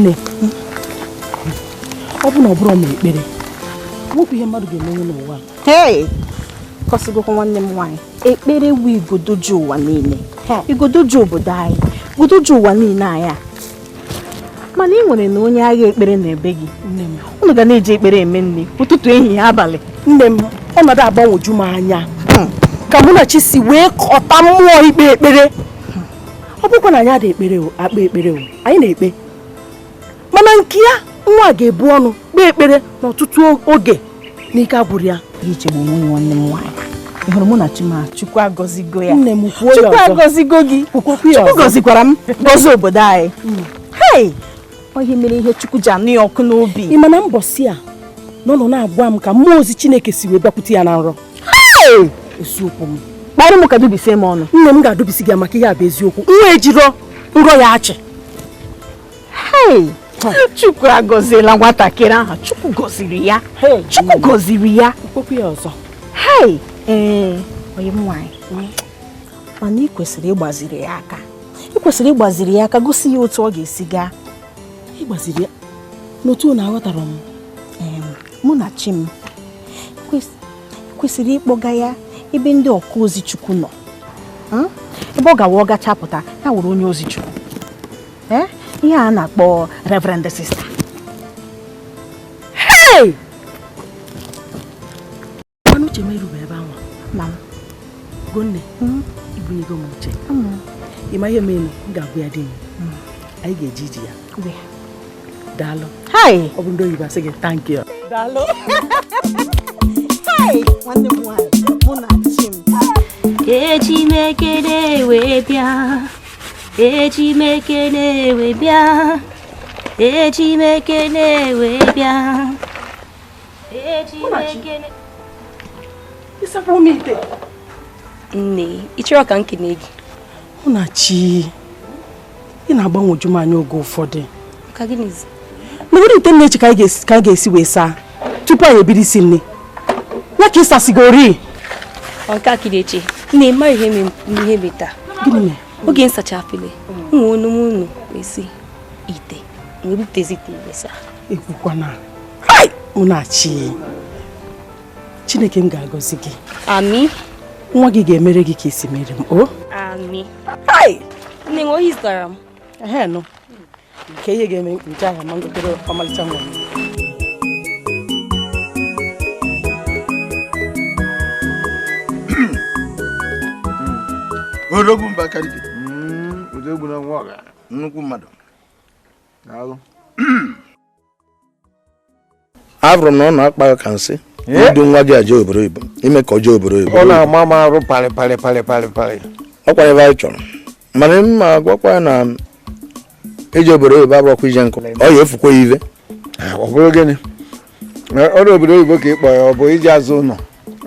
nne ọ bụ na ọ bụrụ ma ekpere nwekwa ihe mmadụ ga-emenwe n'ụwa. Hey, kọsigokwa nwanne m nwaanyị ekpere wu igodoju ụwa niile, igodoju obodo anyị, igodoju ụwa niile anyị. Mana ị nwere na onye agha ekpere na-ebe gị. Nne m, unu ga na-eji ekpere eme nri ụtụtụ ehihie abalị. Nne m, ọnọdụ agbanwoju m anya ka mụ na chi si wee kọta mmụọ ikpe ekpere. Ọ bụkwa na anyị ada ekpere akpa ekpere anyị na-ekpe, mana nke ya nwa ga-ebu ọnụ kpee ekpere n'ọtụtụ oge n'ike agwụrụ ya. Ichegbu onwe nwanne m nwaanyị, ị hụrụ mụ na Chima, Chukwu agọzigo ya. Nne m kwuo ya ọzọ. Chukwu agọzigo gị, Chukwu gọzikwara m, gọzie obodo anyị. Hey, ihe mere ihe Chukwu ji anụ ya ọkụ n'obi. Ị ma na mbọsị a nọ na-agwa m ka mmụọ ozi Chineke si wee bịakwute ya na nrọ. Eziokwu m. Kparị m ka dubise m ọnụ. Nne m ga-adubisi gị maka ihe a bụ eziokwu. Nwa ejiro nrọ ya achị. Hey, Chukwu agọziela nwatakịrị ahụ. Chukwu gọziri ya. Chukwu gọziri ya. Okwu ya ọzọ. Hey, onye m nwaanyị. Mana ị kwesịrị ịgbaziri ya aka. Ị kwesịrị ịgbaziri ya aka, gosi ya otu ọ ga-esi gaa. Ịgbaziri ya n'otu na aghọtara m. Mụ na chi m kwesịrị ịkpọga ya ebe ndị ọkụ ozi Chukwu nọ. Ebe ọ gawa ọ gachapụta ya were onye ozi Chukwu. Ihe a na-akpọ Reverend Sister. Hey! Manu uche m erube ebe ahụ. Ma Gonne, ibunyego m uche. Ịma ihe mere m ga-abụ ya di m. Anyị ga-eji iji ya. Daalụ. Hey! Ọ bụ ndị oyibo asị gị thank you. Daalụ. Hey! Nwanne m nwaanyị, mụ na chi m. Eji mekene wee bịa. Eji mekene wee bịa. Eji mekene wee bịa. Eji mekene. Ịsapụ m ite. Nne, ị chọrọ ka nkene gị? Mụ na chi. Ị na-agbanwoju m anya oge ụfọdụ. Ka gịnịzi? N'obodo ite nne echi ka anyị ga-esi wee saa tupu anyị ebido isi nne. Ya ka ịsasigori. Nke a kiri eche. Nne, ma ihe meta. Gịnị mere? Oge nsacha afele. Nwa onu m unu esi ite. Nwebutezite ibesa. Ekwukwana. Hai! Mụ na chi. Chineke m ga-agọzi gị. Ami. Nwa gị ga-emere gị ka esi mere m. O? Ami. Hai! Nne, nwa ohi zụtara m. Nụ. Nke ihe ga-eme nke ahụ ma ngotere ọmalịcha nwa m. Odogwu Mbakarike. Odogwu na nwa ọga. Nnukwu mmadụ. Daalụ. Avụrụ m na ọ na-akpa ka nsị. Ndị nwa gị aje obodo Igbo. Ime ka ọ jee obodo Igbo. Ọ na-ama m arụ palị. Ọkwa ebe anyị chọrọ. Mana mma gwakwa na eji obodo Igbo abụrụkwa ije nkụ. Ọ ya efukwa ive. Ọ bụrụ gịnị? Ọrụ obodo Igbo ka ị kpọ ya, ọ bụ iji azụ ụlọ.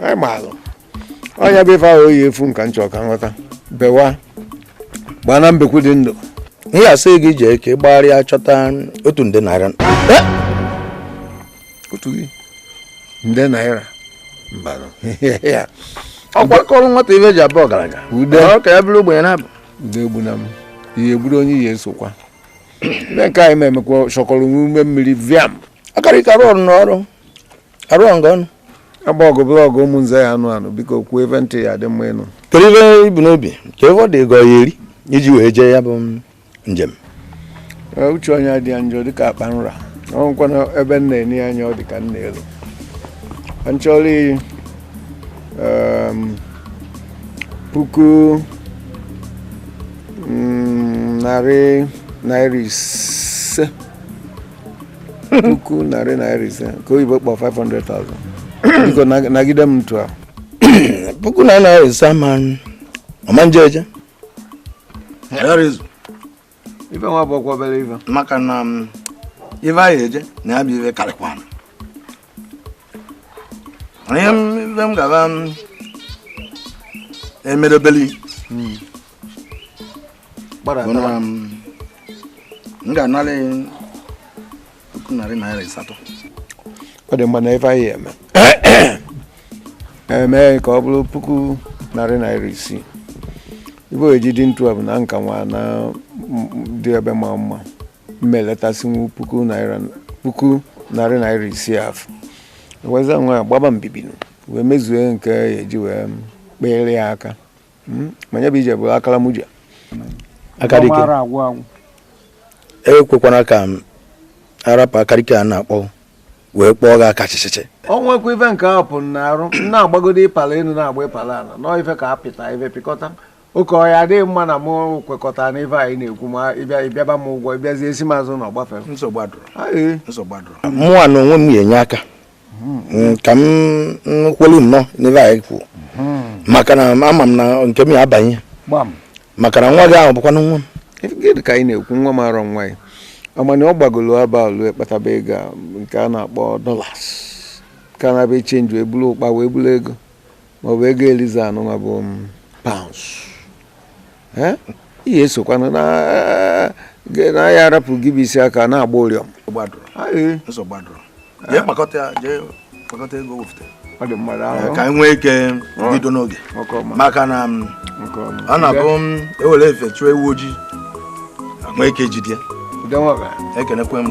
Anyị ma alụ. Ọnya bụ ife ahụ oyi efu nka nchọ ka nghọta. Bewa. Gbaa na mbekwu dị ndụ. Ihe asị gị jee ka ị gbagharịa chọta otu nde naira. Otu gị? Nde naira. Mbanụ. Ọkwa kọrọ nwata ife ji abụọ ọgaranya. Ude. Ọ ka ya bụrụ ogbenye na-abụ. Ude egbuna m. Ihe egburu onye ihe esokwa. Ndị nke anyị na-emekwa shọkọrọ ume mmiri viam. Akarịka arụ ọrụ n'ọrụ. Arụ nga ọnụ. Agba ọgụ blọọgụ ụmụ nze ya anụ biko kwuo ebe ntị ya dị mma ịnụ. Kedu ife ibu n'obi? Ka ebe ọ dị ego ya eri iji wee jee ya bụ njem. Uche onye adị ya njọ dịka akpa nra. Ọ nkwana ebe m na-enye anya ọ dị ka m na-elu. Nchọrọ puku narị naira ise. Puku narị naira ise ka oyibo kpọ 500,000. Biko nagide m ntụ a. Puku naira ise ma ọma njeje. Ife nwa bụ ọkwa obere ife. Maka na ife anyị eje na ya bụ ife karịkwana. Ihe m ga-aba emedobeli bụ na m ga-anarị puku narị naira asatọ. Ọ dị mma na ife anyị eme. Eme ka ọ bụrụ puku narị naira isii. Ibe eji dị ntụ a bụ na nka nwa na dị ebe ma mma. mmeletasịnwu puku narị naira isii afọ weza nwa gbaba mbibinu wee mezue nke ya eji wee kpere ya aka manya bụ ije bụ akara muja akarike ekwekwana ka arapụ akarike a na-akpọ wee kpọọ gị aka chịchịchị ọ nwekwa ife nke ahụ pụrụ na-arụ na-agbagodo ịpala elu na-agba ịpala ala nọọ ife ka apịta ife pịkọta oke ọya adịghị mma na mụ kwekọta na ife anyị na-ekwu ma ịbịaba m ụgwọ ịbịazie esi mazụ na ọgbafere nsogbu mụnwa na onwe m ga-enye aka ka m kwelu nnọọ n'ife anyị kwuo maka na ama m na nke m ya abanye maka na nwa gị ahụ bụkwa na nwa m gịnị ka anyị na-ekwu nwa m arọ nwa ya ọmana ọ gbagolo abalụ ekpataba ego nke a na-akpọ dollars ka na-abịa chenji wee bulu ụkpa wee bulu ego maọbụ ego eliza anụ nwa bụ pounds ihe esokwana na ya arapụ gị bụ isi aka na-agba ụrịọm ka anyị nwee ike bido n'oge maka na a na-abụ ewere efe chụọ ewu ojii nwee ike jide ekenekwe m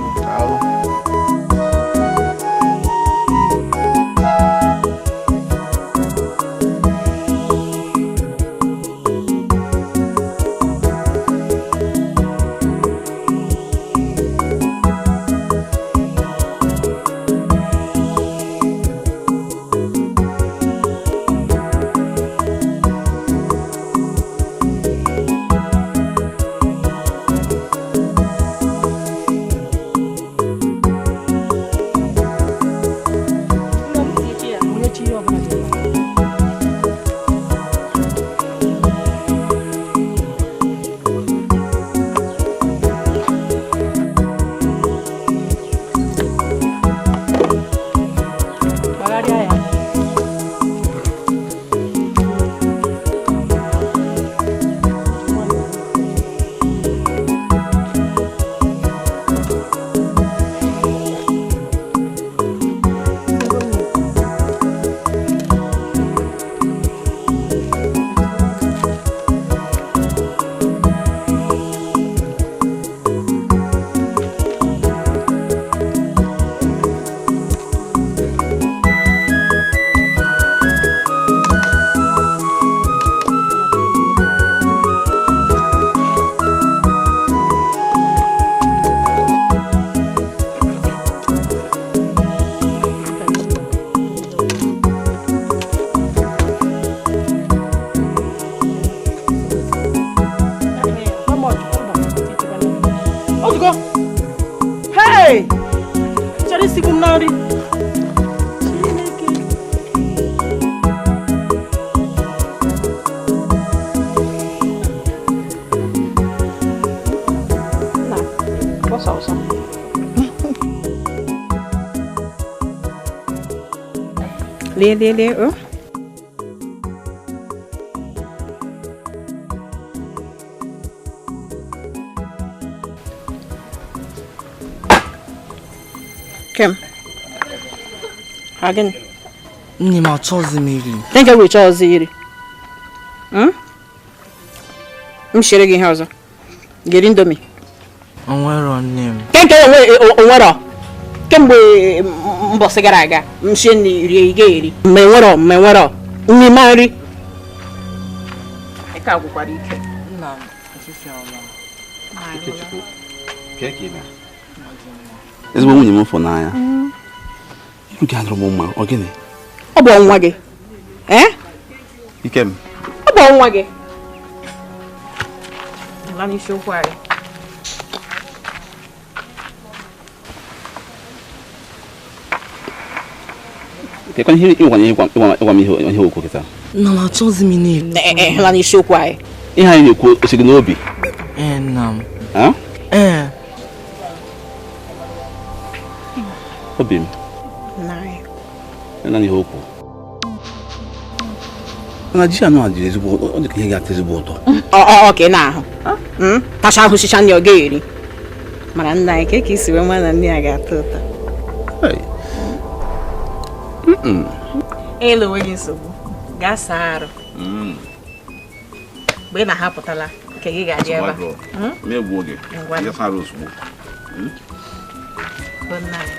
Lee, oh. Kem. Hagen. Nne m achọghịzi m iri. Nke wee chọọzi iri. M shere gị ihe ọzọ. Geri ndomi. Onwero nne m. Nke onwero. Kemgbe mbọsị gara aga m sie rie iri. Menwero. Nri ma nri. Eke agwụkwara ike. Nna m ọfịfịa ọma. Ezigbo nwunye m fọ n'anya. Iru gị adịrọ m mma, ọ gịnị? Ọ bụ nwa gị. Ikem. Ọ bụ nwa gị. La n'isi okwu anyị. Kekwa ihe ịgwa m ihe okwu kịta. Nna m achọghịzi m na-ekwu. La n'isi okwu anyị. Ihe anyị na-ekwu osi gị n'obi. Nna m. Obi m. Nna ihe okwu. Na ji anụ a dị ezigbo ọ dị ka ihe ga-atọ ezigbo ụtọ. Ka ị na-ahụ. Tacha ahụ chicha ndị ọ ga-eri. Mara nna anyị ka isi wee nwa na nne ya ga-atọ ụtọ. Elowe gị nsogbu. Gaa saa arụ. Mgbe ị na-ahapụtala nke gị ga-adị ebe a. Na-egbu oge. Ya saa arụ ozugbo. Good night.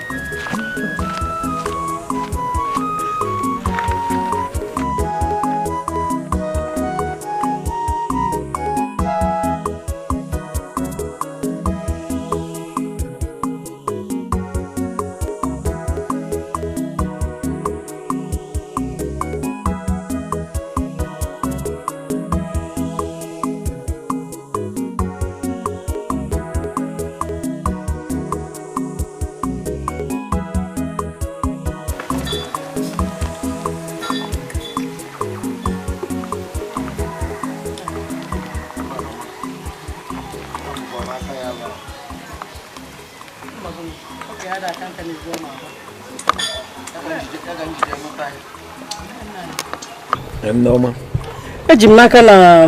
Eji m n'aka na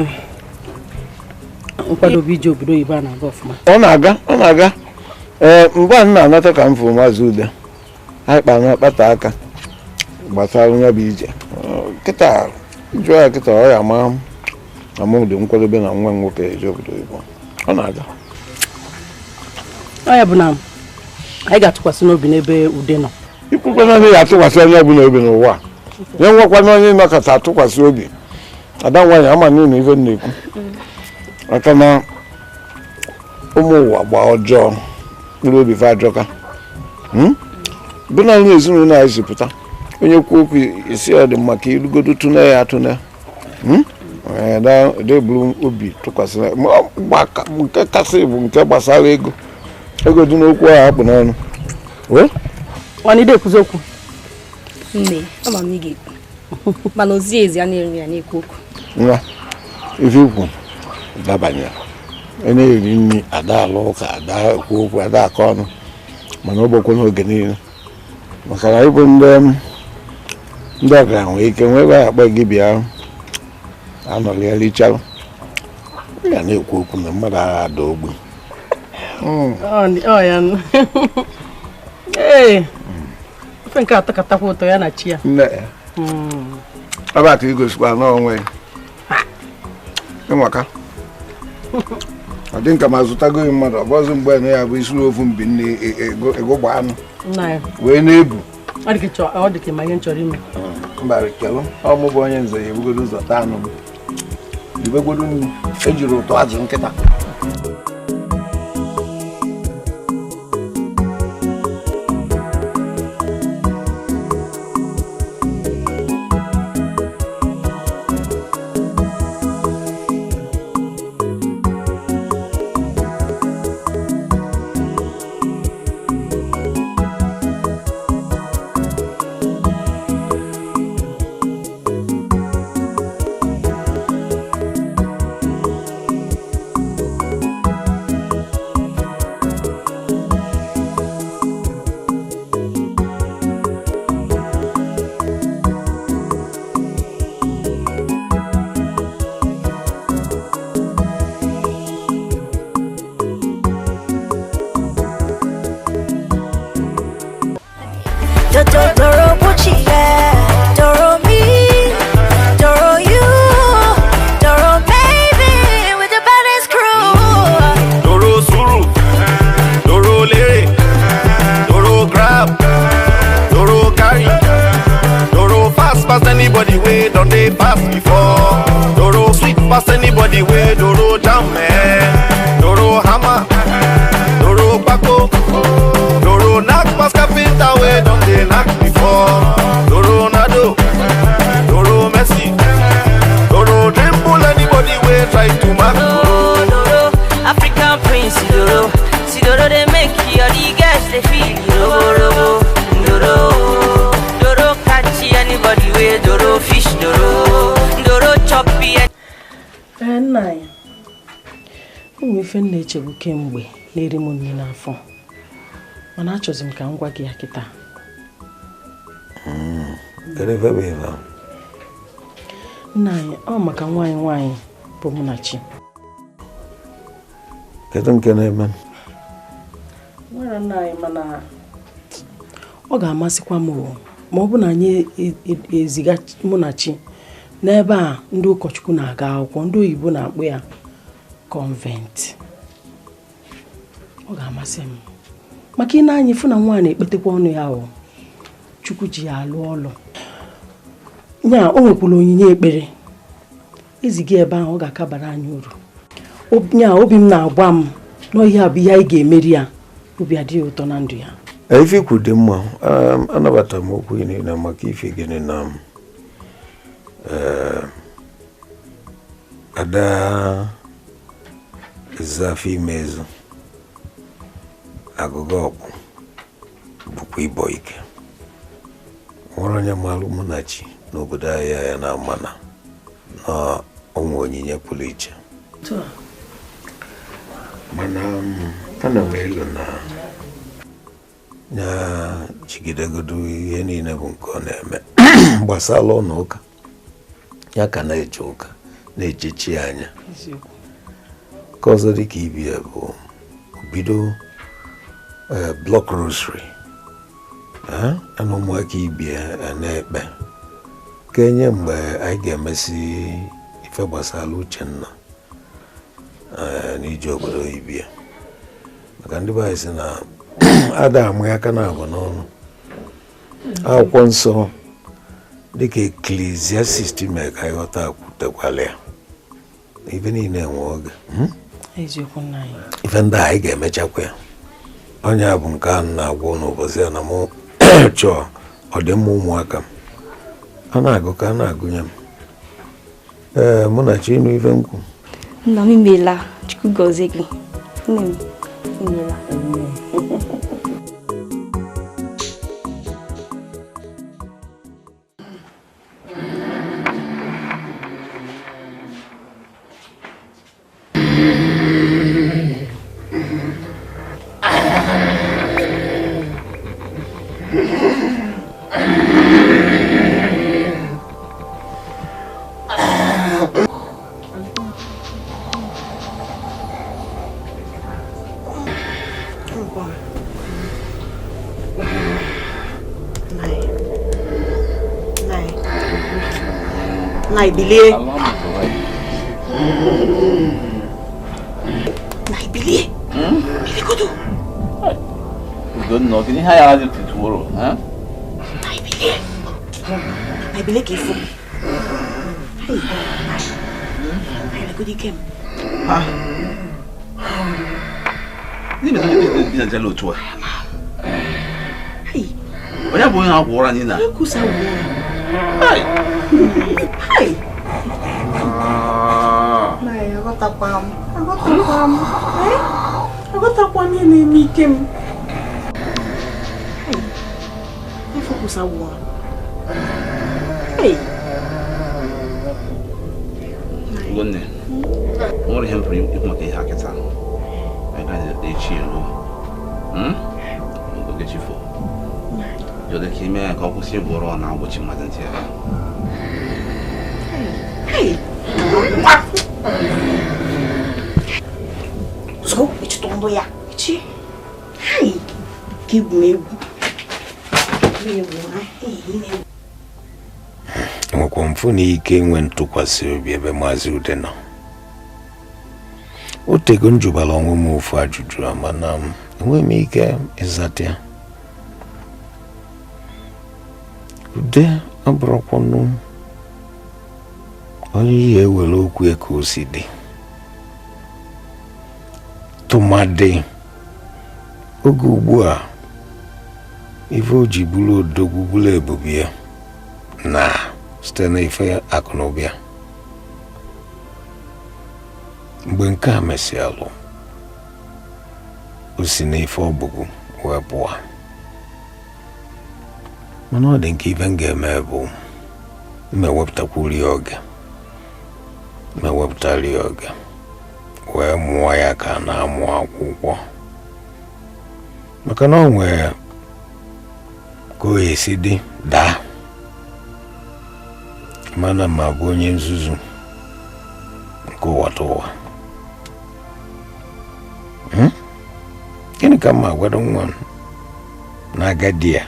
nkwadobe ije obodo oyibo a na-aga ọfụma. Ọ na-aga mgbe a na-anata ka m fụrụ Maazị Ude anyị kpara na-akpata aka gbasara onye bụ ije kịta jụọ ya kịta ọ ya ama ụdị nkwadobe na nwa nwoke eje obodo oyibo ọ na-aga. Ọ ya bụ na anyị ga-atụkwasị n'obi n'ebe Ude nọ. Ikwukwana na ya atụkwasị onye ọbụla obi n'ụwa ya nwekwana onye nọkọta atụkwasị obi ada nwaanyị ama niile ife na-ekwu maka na ụmụ ụwa gba ọjọọ mkpụrụ obi fe ajọka bụ na onye ezinụlọ anyị si pụta onye kwuo okwu isi ọ dị mma ka irugodo tụne ya atụne deburu obi tụkwasịrị nke kasị bụ nke gbasara ego dị n'okwu ahụ akpụ n'ọnụ Ọnịda ekwuzi okwu nne ama m na ị ga-ekwu mana ozi ezi a na-eri ya na-ekwu okwu nwa ife ikwu dabanye na-eri nri ada alụ ụka ada ekwu okwu ada aka ọnụ mana ọgbakwa n'oge niile maka na ịbụ ndị ọgaranya nwere ike nwee ebe akpa gị bịa anọrịa richara ya na-ekwu okwu na mmadụ agha ada ogbe ee ofe nke atọkatakwa ụtọ ya na chi ya nne ya ọ bụ aka igosikwa n'onwe ịmaka ọ dị nka ma zụtagoghị mmadụ ọ bụzi mgbe na ya bụ isi ofu mbi nne ego gba anụ wee na-ebu ọ dị ka ma ihe m chọrọ ime mba kelụ ọmụ bụ onye nze ya ebugodo ụzọ taa anụ m ribegodo nri ejiri ụtọ azụ nkịta Doro Gucci, yeah. Doro me, Doro you, Doro baby with the baddest crew. Doro Suru, Doro Lere, Doro Grab, Doro Carry, Doro fast past anybody way done they pass before. Doro sweet past anybody way Doro jam man. Doro hammer, Doro Paco, Doro knock past carpenter way done they knock before. Doro Nado, Doro Messi, Doro dribble anybody way try to mark. Doro, African prince, Doro. See Doro they make you all the girls they feel Doro, Doro, Doro catchy anybody way Doro fish, Doro, Doro choppy. Nna ya ụmụ ife m na-echegbu kemgbe na-eri m nri n'afọ mana achọzi m ka m gwa gị ya kịta. Nna anyị ọ maka nwaanyị bụ Munachi. Kedu nke na-eme? Nwere nna anyị mana ọ ga-amasịkwa m ma ọ bụ na anyị eziga Munachi n'ebe a ndị ụkọchukwu na-aga akwụkwọ ndị oyibo na-akpọ ya convent. Ọ ga-amasị m. maka ị na-anya ifu na nwa na-ekpetekwa ọnụ ya o Chukwu ji ya alụ ọlụ nya o nwekwara onyinye ekpere iziga ebe ahụ ọ ga-akabara anyị uru nya obi m na-agwa m na ihe a bụ ihe anyị ga-emeri ya obi adịghị ụtọ na ndụ ya ife ikwu dị mma anabata m okwu niile maka ife gịnị na ada zafi imezu agụgụ ọkpụ bụkwa ịbọ ike nwere onye malụ Munachi n'obodo ahịa ya na amana na onwe onyinye pụrụ iche mana ana m elu na ya jigidegodo ihe niile bụ nke ọ na-eme gbasara ụlọ ụka ya ka na-eje ụka na-ejechi anya ka ọzọ dịka ibia bụ bido block rosary ana ụmụaka ibia na-ekpe ka enye mgbe anyị ga-emesi ife gbasara Uchenna n'ije obodo ibia maka ndị be anyị si na ada amụ aka na abụ n'ọnụ akwụkwọ nsọ dịka Ecclesiastes mee ka anyị ghọta akwụtekwala ya ife niile enwe oge ife ndị anyị ga-emechakwa ya onye bụ nke a na-agwụ n'ụbọchị ya na mụ chọọ ọdịmma ụmụaka m a na-agụ ka a na-agụnye m Munachi ịnụ ife nkwu nna m imela Chukwu gọzie gị nne m imela Naibilie. Naibilie. Bili kodo. You don't know. Can you hire the tomorrow? Huh? Naibilie. Naibilie kifu. Hey. Hey, kodi kem. Ah. Ni me na jalo to. Hey. Oya bo na wora ni na. Ku sa wo. Hey. Hey. Nai, agota pam. Eh? Agota pam ni mi kem. Hey. Ifo ku sa wo. Hey. Gonne. Ora hem for you mo ke haketa. I got the chill. Go get you for. Yo de ke me ka ku si boro na wo chi ma dan tie. Hey. So, it's tombo ya. Chi. Hey. Give me. nwekwa mfu na ike inwe ntụkwasị obi ebe Maazị Ude nọ. O tego njụbara onwe m ofu ajụjụ mana enweghị m ike ịzata ya. Ude abụrụkwanụ onye ihe ewere okwu ya ka o si dị. Tụmadị oge ugbu a ife o ji bụrụ odogwu bụrụ ebube ya na site na ife akụnụbịa. Mgbe nke a mesịalụ o si na ife ọbụgụ wee pụọ. Mana ọ dị nke ife m ga-eme bụ mmewepụtakwuru ya oge mmewepụtara ya oge wee mụọ ya ka na-amụ akwụkwọ maka na o nwere ka o esi dị daa mana ma bụ onye nzuzu nke ụwa tụwa. Gịnị ka mma agwado nwa na agadi ya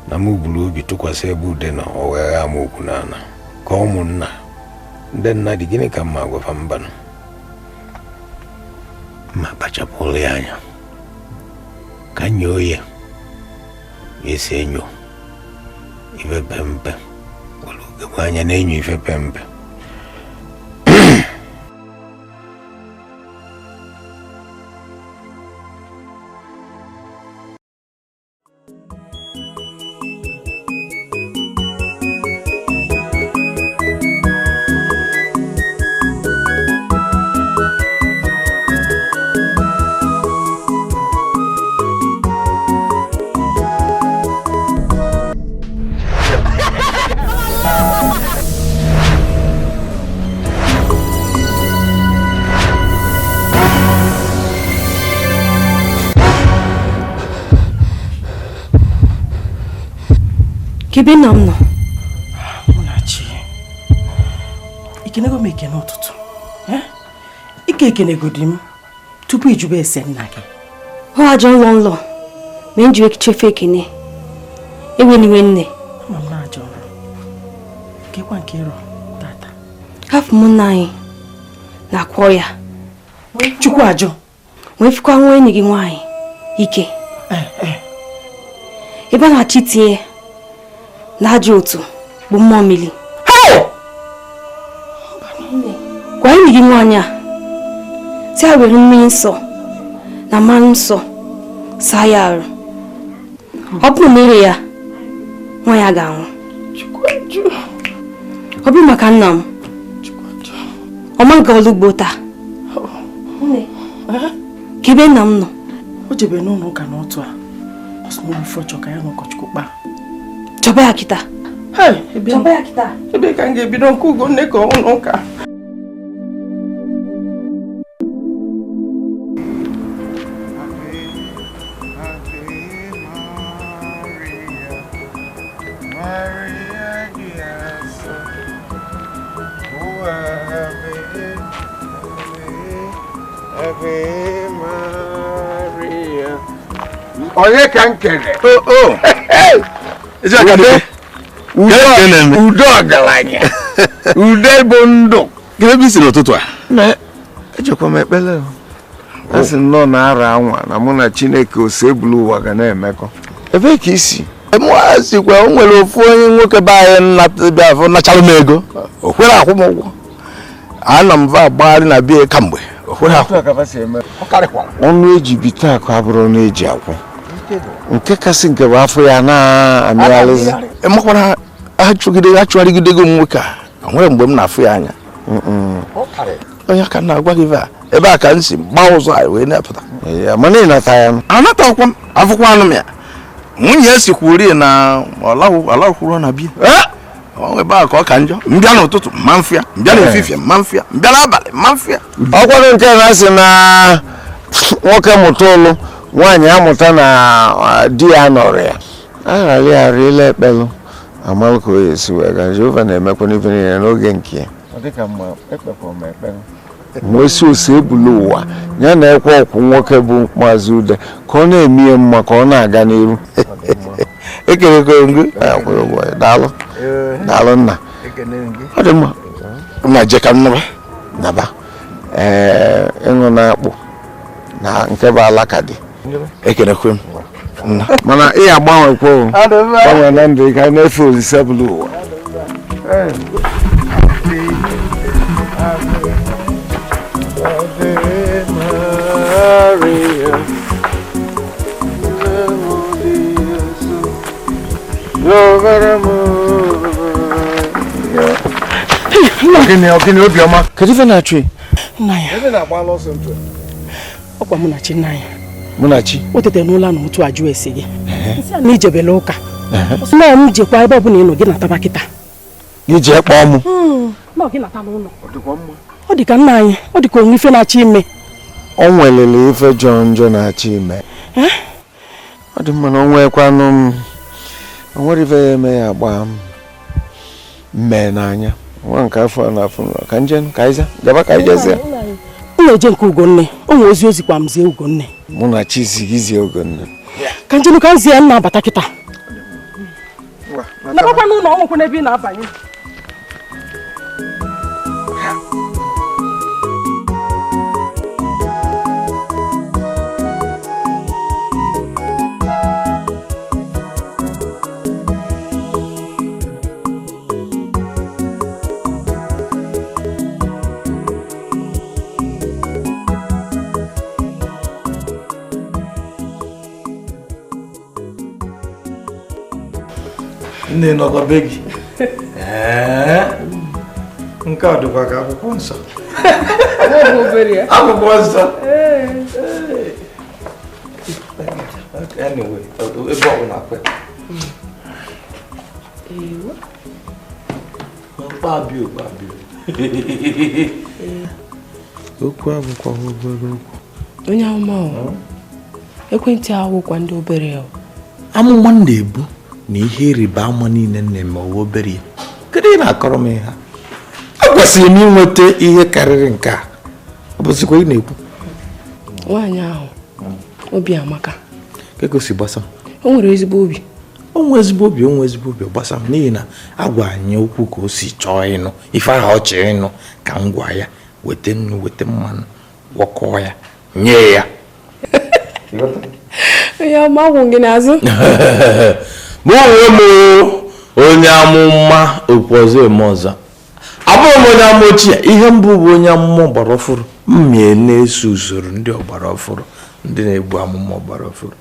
na mụ buru obi tụkwasị ebe Ude nọ o wee ghaa m okwu n'ala ka ụmụnna ndị nna dị gịnị ka mma agwafa mbanụ ma kpachapụrụ ya anya Kanyoye. Yesenyo. Ife pempe. Walo gwanya nenyu ife pempe. Kebe na m nọ. Munachi. Ikenego m ekene ụtụtụ. Ike ekenegodi m tupu ijube ese nna gị. Ọ ajọ nlọ ma nji echefe ekene. Eweniwe nne. Ma m na-ajọ nrọ. Kekwa nke ịrọ tata. Hafụ m nna anyị na-akwọ ya. Chukwu ajọ. Wee fikwa nwa enyi gị nwaanyị Ike. Ebe a na-achị tie na-ajọ otu bụ mmụọ mmiri. Gwa enyi gị nwaanyị a si a were mmiri nsọ na mmanụ nsọ saa ya arụ. Ọ bụrụ mere ya nwaanyị a ga-anwụ. Ọ bụrụ maka nna m ọ ma nke ọlụ ugbo taa. Kebe nna m nọ. O jebe n'ụlọ ụka n'otu a. Ọ sị na ofe ọchọ ka ya na ụkọchukwu kpaa. Chọba ya kịta. Chọba ya kịta. Ebe ka m ga-ebido nke Ugonna ka ụlọ ụka. Onye ka nkele? Udo ọgaranya. Udo bụ ndụ. Gịnị bụ isi n'ụtụtụ a? Ejekwa m ekpele. Asị nnọọ na-ara anwa na mụ na Chineke osebulu ụwa ga na-emekọ. Ebe ka isi? Sikwa o nwere ofu onye nwoke be anyị nachara m ego. O kwere akwụ m ụgwọ. Ana m va agbagharị na bie kamgbe. O kwere akwụ. Ọnụ eji bite akụ abụrụ ọnụ eji akwụ. Nke kasị nke bụ afọ ya na-amịgharịzi. Makwara achụgharịgidego m nwoke a. Nwere mgbe m na-afụ ya anya. Onye ka na-agwa gị ebe a ka m si gbaa ụzọ anyị wee na-apụta. Mana ị nata ya? Anatakwa m afụkwa anụ m ya. Nwunye ya sikwuri na ọlakwuru na bie. Ebe a ka ọ ka njọ. Mbịa n'ụtụtụ mma mfịa, mbịa n'efifie mma mfịa, mbịa n'abalị mma mfịa. Ọkwado nke na-asị na nwoke mụta ụlụ nwaanyị amụta na di ya nọrọ ya. Agharịla ekpelụ amalụ ka o esi wee gaa. Jehova na-emekwa n'ife niile n'oge nke ya. Ọ dịka mma ekpekwa m ekpelụ. Nwesi ose ebulu ụwa ya na ekwe ọkwụ nwoke bụ Maazị Ude ka ọ na-eme mma ka ọ na-aga n'iru. Ekelekwa ngụ. Daalụ. Daalụ nna. Ọ dị mma. Na je ka nnaba. Naba. Ịṅụ na-akpụ na nke bụ alaka dị. Ekelekwa m. Mana ị agbanwekwa gbanwe na ndụ ka na-efe olise bụlụ ụwa. Ogini obiọma. Kedu ife na-achụ? Nna ya. Ebe na-agba lọsọ ntụ. Ọkwa Munachi nna ya. Munachi. O tete n'ụlọ na otu ajụ esi gị. Na ijebele ụka. Na m jekwa ebe ọbụla ị nọ gị na taba kịta. Iji ekpọ mụ. Na gị nata n'ụlọ. Ọ dị ka nna anyị, ọ dị ka onwe ife na-achọ ime. O nwelele ife jọọ njọ na-achọ ime. Ọ dị mma na o nwekwanụ m. O nwere ife ya eme ya agba mme n'anya. Nwa nke afọ na afọ ka njen ka ịza gaba ka ijezi. M na-eje nke Ugonna. O nwe ozi kwa m zie Ugonna. Munachi zigizie Ugonna. Ka njenu ka nzie nna abata kịta. Nabakwa n'ụlọ ọ nwekwa n'ebe ị na-abanye. nne nọkwa be gị nke a dịkwa ka akwụkwọ nsọ akwụkwọ nsọ anyway ebe ọ bụla kwe Babio. Okwu abụkwa obere okwu. Onye amụma ekwentị ahụkwa ndị obere amụma na-ebu na ihe ịrịba ama niile na-eme obere. Kedu ị na-akọrọ m ihe? Ekwesịrị m inweta ihe karịrị nke a. Ọ bụzikwa ị na-ekwu. Nwaanyị ahụ obi amaka. Ka gosi gbasa. O nwere ezigbo obi. Onwe ezigbo obi gbasa m n'ihi na agwa anyị okwu ka o si chọọ ịnụ ife ahụ ọ chọrọ ịnụ ka m gwa ya weta nnu weta mmanụ gwọkọọ ya nye ya ya ma gwụ gị n'azụ mụ onwe m onye amụma okwu ọzọ eme ọzọ abụghị m onye amụma ochie ihe mbụ bụ onye amụma ọgbara ọfụrụ mmie na-eso usoro ndị ọgbara ọfụrụ ndị na-ebu amụma ọgbara ọfụrụ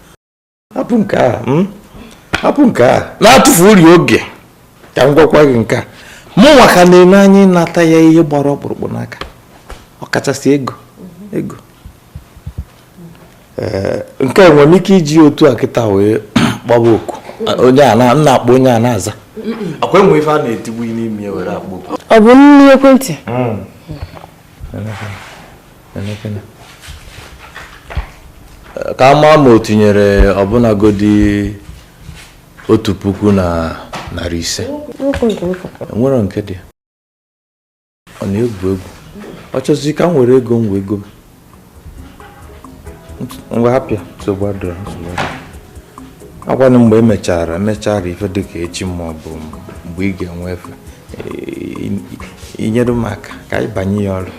hapụ nke a na-atụfu uri oge ka m gwakwa gị nke a mụ nwaka na-eme anyị nata ya ihe gbara ọkpụrụkpụ n'aka ọkachasị ego nke enwere m ike iji otu a kịta wee gbaba oku onye a na-akpọ onye a na-aza akwa enwe ife a na-etigbu n'ime ya were akpọ oku ọ bụ nnu ekwentị ka ama ma o tinyere ọbụnagodi 1,500 enwere nke dị ọ na-egwu egwu ọ chọzi ka m were ego m wee go ngwa hapịa Subtitled agwanụ mgbe emechara ife dịka echi ma ọ bụ mgbe ị ga-enwe efe inyere m aka ka anyị banye ya ọrụ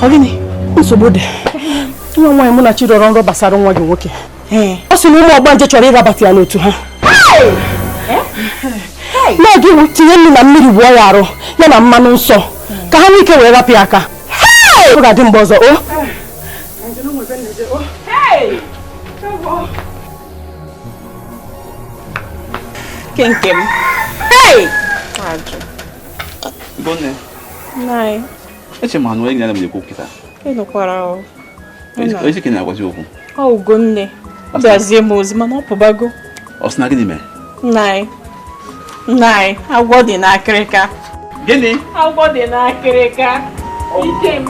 Ogini nsogbu dị nwa nwaanyị mụ na chi rọrọ nrọ gbasara nwa gị nwoke ọ sị na ụmụ ọgbanje chọrọ ịrabata ya n'otu ha n'oge tinye nnu na mmiri buo ya arụ ya na mmanụ nsọ ka ha nwee ike wee rapụ ya aka ọ ga-adị mgbe ọzọ Kenkem. Bonne. Nai. Eche ma no egna na me ko kita. No kwara. Eche ke na agwazi okwu. Oh gonne. Bazie mozi mana opobago. Osna gini me. Nai. Agwo dị n'akịrịka. Gini? Agwo dị n'akịrịka. Ikem.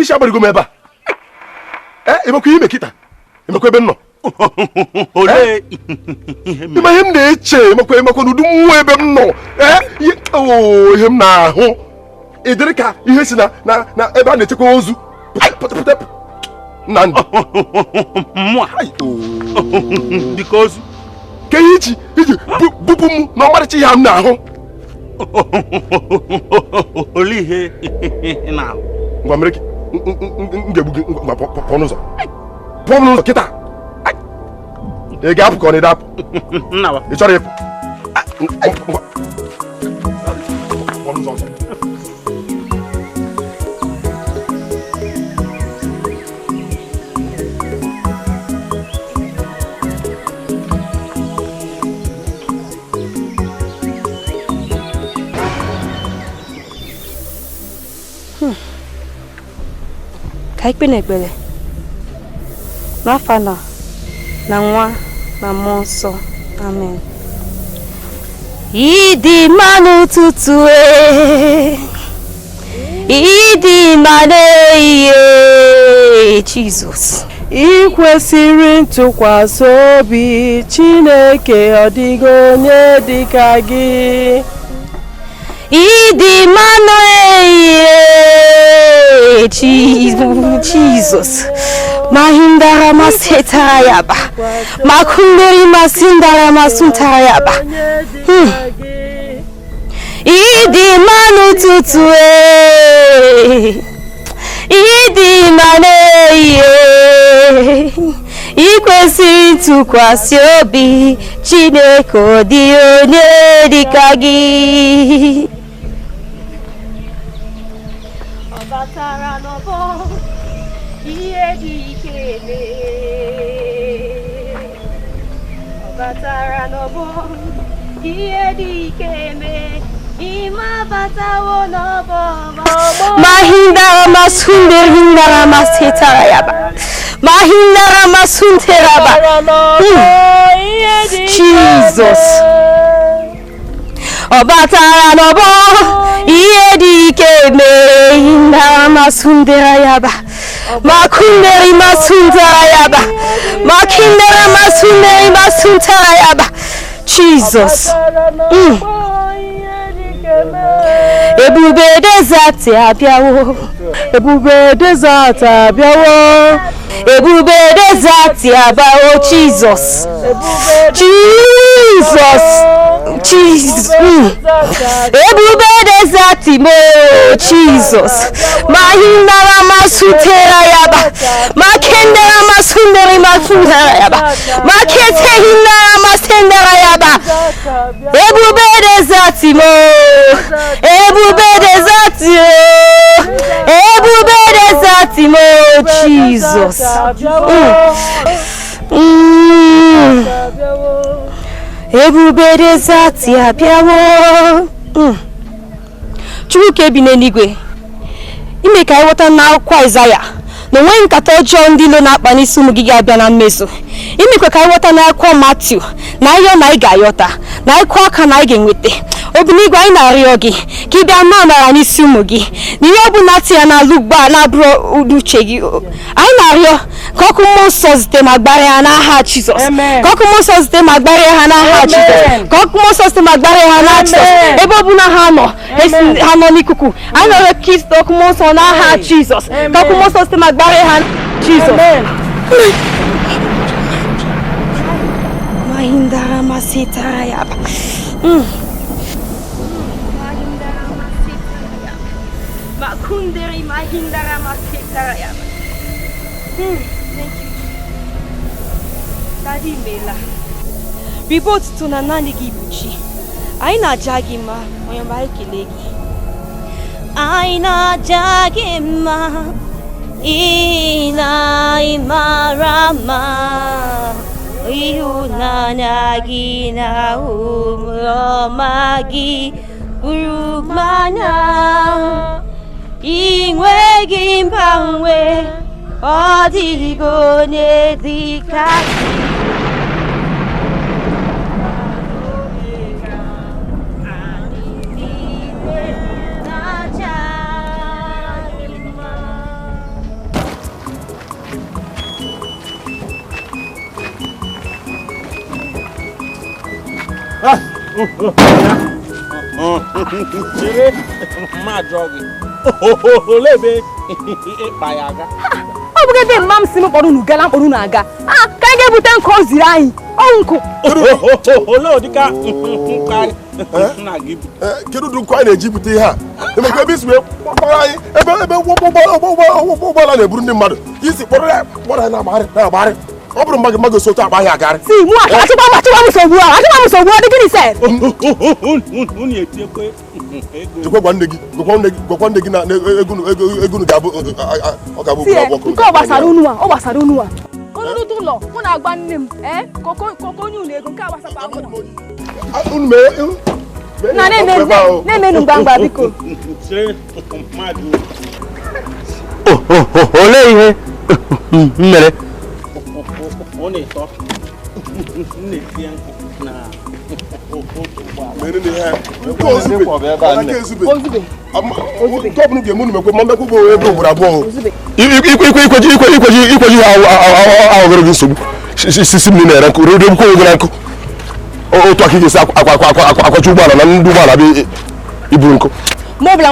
Isi agbarigo m ebe a emekwa ime kịta emekwa ebe m nọ ime ihe m na-eche emekwa n'udu mmụọ ebe m nọ ihe m na-ahụ ịdịrị ka ihe si na ebe a na-echekwa ozu na ndụ dịka ozu ka ihe iji bupụ m na ọmarịcha ihe m na-ahụ ole ihe na-ahụ ngwa mere ngebu gị pụọ n'ụzọ kịta ị ga-apụ ka ọ na-ede apụ ị chọrọ ịpụ pụọ n'ụzọ ọzọ ka ikpe na-ekpere n'afa na nwa na mmụọ nsọ amen. Ịdị mma n'ụtụtụ ịdị mma n'ehihie Jizọs. Ị kwesịrị ntụkwasị obi Chineke, ọ dịghị onye dị ka gị. Ịdị mma n'ehihie Jizọs. Mahindara masetara yaba, makunderi masindara masuntara yaba. Ịdị mma n'ụtụtụ ịdị mma n'ehihie. Ị kwesịrị ntụkwasị obi Chineke, ọ dịghị onye dị ka gị. Ọ batara n'ọgbọ ihe dị ike mee. Ọ batara n'ọgbọ ihe dị ike mee. Ima batawo n'ọgbọ mahindara masunde hindara masetara yaba. Mahindara masunteraba. Jesus. Ọ batara n'ọgbọ ihe dị ike mee. Hindara masundera yaba. Makunderi masuntara yaba. Makindera masunderi masuntara yaba. Jesus. Ebube desert abịawo. Ebube desert abịawo. Ebube desert abịawo. Jesus. Jesus. Jesus. Ebube desert mo. Jesus. Mahindara masutera yaba. Makendera masunderi masundera yaba. Makete hindara masendera yaba. Ebube desert mo. Ebube desert mo. Ebube desert mo. Jesus. Ebube desert abịawo. Chukwu bi n'eluigwe, ime ka anyị ghọta n'akwụkwọ Aịzaya na onwe nkata ọjọọ ndị ilo na-akpa n'isi ụmụ gị ga-abịa na mmezu. Imekwe ka anyị ghọta n'akwụkwọ Matiu na ayọ na anyị ga-ayọta na ịkụ aka na anyị ga-enweta. Obinigwe, anyị na-arịọ gị ka ị bịa maa amara n'isi ụmụ gị na ihe ọ bụla ti ya n'ala ugbu a na-abụrụ uche gị. Anyị na-arịọ ka ọkụ mmụọ nsọ zite ma gbara ya n'aha Jizọs. Ka ọkụ mmụọ nsọ zite ma gbara ha n'aha Jizọs. Ka ọkụ mmụọ nsọ zite ma gbara ha n'aha Jizọs. Ebe ọ bụla ha nọ n'ikuku, anyị na-arịọ ka izite ọkụ mmụọ nsọ n'aha Jizọs. Ka ọkụ mmụọ nsọ zite ma gbara ha Jizọs. Mahindara masitara yaba. Makunderi mahindara masitara yaba. Thank you. Daddy Mela. Report to Nanani Gibuchi. Aina Jagima, Oyamba Kilegi. Aina Jagima. Ina Imarama. Ihunanagi na umomagi urumana. Inwegi mpangwe ọdịgo n'edikasi. Lebe bayaga. Obugede mam simi kporu nugala kporu naga. Ah, ka ge bute nko ziri anyị. Onko. Olo dika nkari na gibi. Kedu du nko anyị na-eji bute ihe a? Emekwe bi siwe kpọrọ anyị ebe ụgbọala na-eburu ndị mmadụ. Isi kpọrọ ya na-agbagharị. Ọ bụrụ mmadụ sote agba ya agarị. Si mu achịkwa musogbu a. Achịkwa musogbu ọ dị gịnị sị? Unu etiekwe. Jekwe gwa nne gị na egunu ga-abụ ọ ga-abụ ọgbọkọ. Nke ọ gbasara unu a, ọ gbasara unu a. Unu ụlọ, mụ na-agba nne m, koko onye unu ego nke agbasakwa akwa. Unu mee na-emenu mgbangba biko. olee ihe mere ọ na-etọ na-eti nkụ na ikweji ahụgoro gị nsogbu sisi m na-ere nkụ rere nkụ ogoro nkụ otu aka ga-esi akwacha ụgbọala na ndị ụgbọala bụ iburu nkụ mọbụla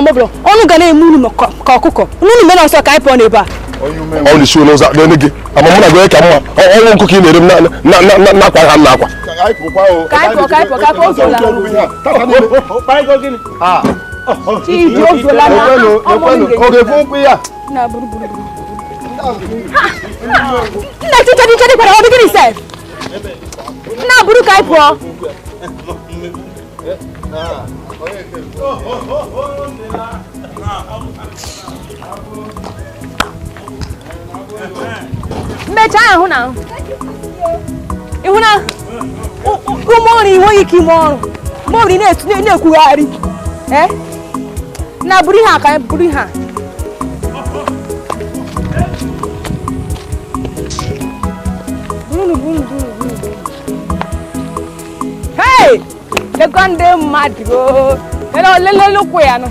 ọnụ ga na-eme unu ka ọkụkọ unu mere ọsọ ka anyị pụọ n'ebe a ọ na-esi n'ụzọ n'ene gị ama mụ na gị ka mma ọnwụ nkụ ka ị na-ere m na-akwa ha m na-akwa nna chichedi kwara ọ bụ gịnị sef nna buru ka anyị pụọ mmecha ahụ na ịhụ na ụmụ ọrụ inweghị ike ime ọrụ maọbụ na-ekwugharị na buru ihe a ka anyị buru ihe a hei lekwa ndị mmadụ lelelukwu ya nụ